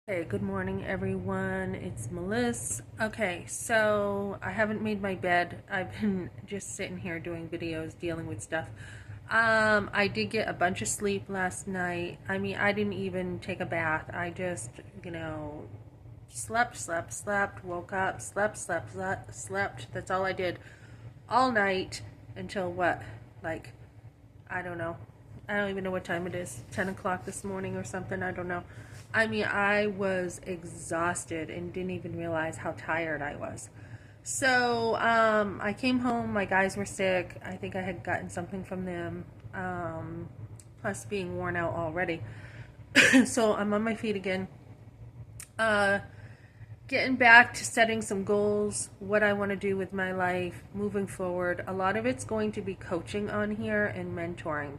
Hey, good morning, everyone. It's Melissa. Okay, so I haven't made my bed. I've been just sitting here doing videos, dealing with stuff. I did get a bunch of sleep last night. I mean, I didn't even take a bath. I just, you know, slept, woke up, slept. That's all I did all night until what? Like, I don't know. I don't even know what time it is. 10 o'clock this morning or something. I don't know. I mean, I was exhausted and didn't even realize how tired I was. So I came home. My guys were sick. I think I had gotten something from them, plus being worn out already. So I'm on my feet again. Uh, Getting back to setting some goals, what I want to do with my life moving forward. A lot of it's going to be coaching on here and mentoring.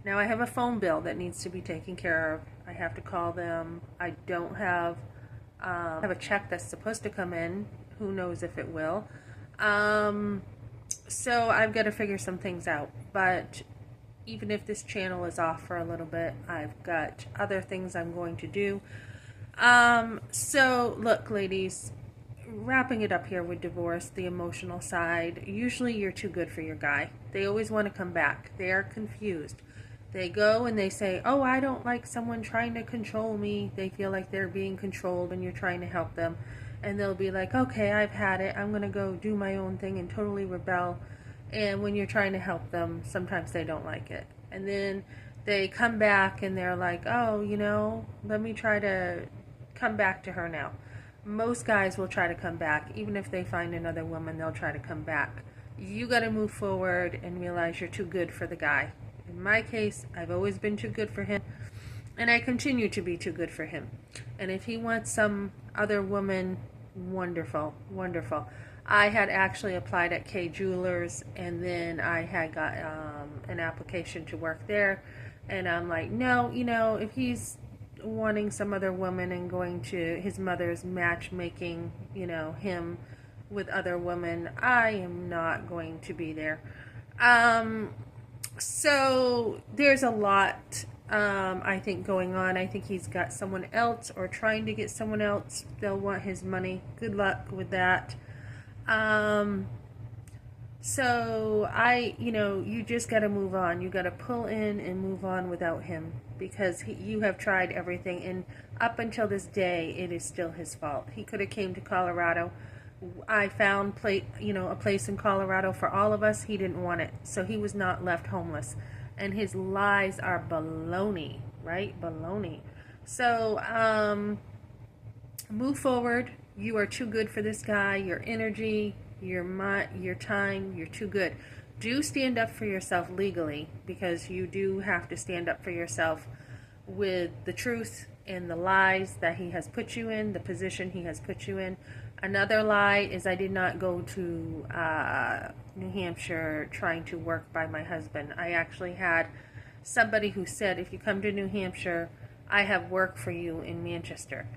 Now I have a phone bill that needs to be taken care of. I have to call them. I don't have a check that's supposed to come in. Who knows if it will. Um, so I've got to figure some things out. But even if this channel is off for a little bit, I've got other things I'm going to do. So look, ladies, wrapping it up here with divorce, the emotional side, usually you're too good for your guy. They always want to come back. They are confused. They go and they say, oh, I don't like someone trying to control me. They feel like they're being controlled and you're trying to help them. And they'll be like, okay, I've had it. I'm going to go do my own thing and totally rebel. And when you're trying to help them, sometimes they don't like it. And then they come back and they're like, oh, let me try to come back to her now. Most guys will try to come back. Even if they find another woman, they'll try to come back. You got to move forward and realize you're too good for the guy. In my case, I've always been too good for him, and I continue to be too good for him. And if he wants some other woman, wonderful, wonderful. I had actually applied at K Jewelers, and then I had got an application to work there. And I'm like, no, if he's wanting some other woman and going to his mother's matchmaking, him with other women, I am not going to be there. Um, so there's a lot, I think, going on. I think he's got someone else or trying to get someone else. They'll want his money. Good luck with that. Um, you just got to move on. You got to pull in and move on without him because you have tried everything, and up until this day, it is still his fault. He could have came to Colorado. I found a place in Colorado for all of us. He didn't want it, so he was not left homeless. And his lies are baloney, right? Baloney. So move forward. You are too good for this guy. Your energy, your time, you're too good. Do stand up for yourself legally, because you do have to stand up for yourself with the truth and the lies that he has put you in, the position he has put you in. Another lie is I did not go to New Hampshire trying to work by my husband. I actually had somebody who said, if you come to New Hampshire, I have work for you in Manchester.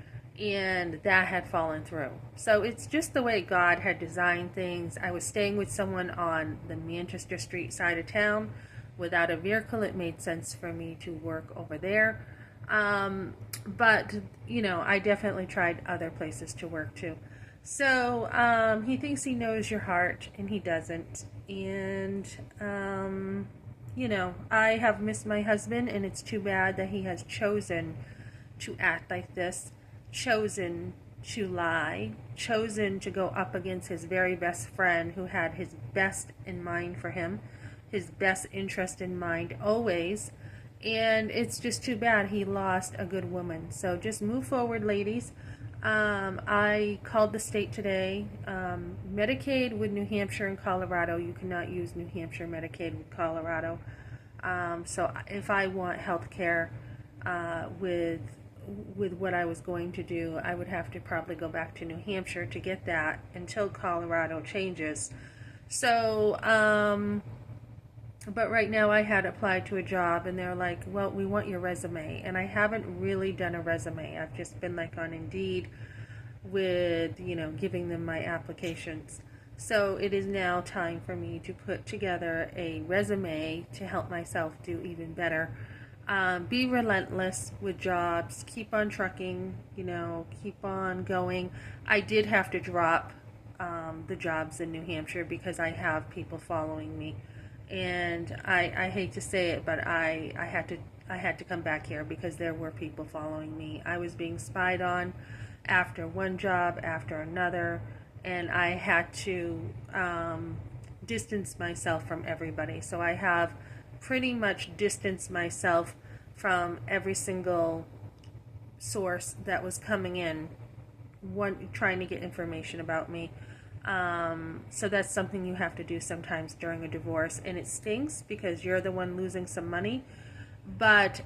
And that had fallen through. So it's just the way God had designed things. I was staying with someone on the Manchester Street side of town. Without a vehicle, it made sense for me to work over there. But, I definitely tried other places to work too. So he thinks he knows your heart, and he doesn't. And, I have missed my husband, and it's too bad that he has chosen to act like this, chosen to lie, chosen to go up against his very best friend who had his best in mind for him, his best interest in mind always. And it's just too bad he lost a good woman. So just move forward, ladies. I called the state today. Medicaid with New Hampshire and Colorado, you cannot use New Hampshire Medicaid with Colorado. So if I want health care with what I was going to do, I would have to probably go back to New Hampshire to get that until Colorado changes. So, but right now I had applied to a job and they're like, well, we want your resume. And I haven't really done a resume. I've just been like on Indeed with, giving them my applications. So it is now time for me to put together a resume to help myself do even better. Be relentless with jobs. Keep on trucking, keep on going. I did have to drop the jobs in New Hampshire because I have people following me. And I hate to say it, but I had to come back here because there were people following me. I was being spied on after one job, after another, and I had to distance myself from everybody. So I have pretty much distanced myself from every single source that was coming in, trying to get information about me. So that's something you have to do sometimes during a divorce, and it stinks because you're the one losing some money. But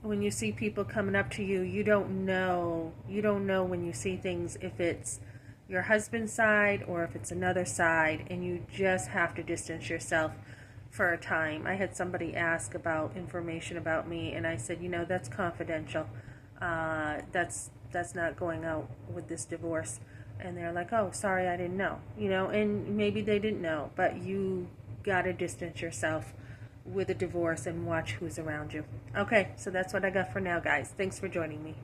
when you see people coming up to you, you don't know. You don't know when you see things if it's your husband's side or if it's another side, and you just have to distance yourself for a time. I had somebody ask about information about me, and I said, that's confidential. That's not going out with this divorce. And they're like, oh, sorry, I didn't know. And maybe they didn't know, but you gotta distance yourself with a divorce and watch who's around you. Okay, so that's what I got for now, guys. Thanks for joining me.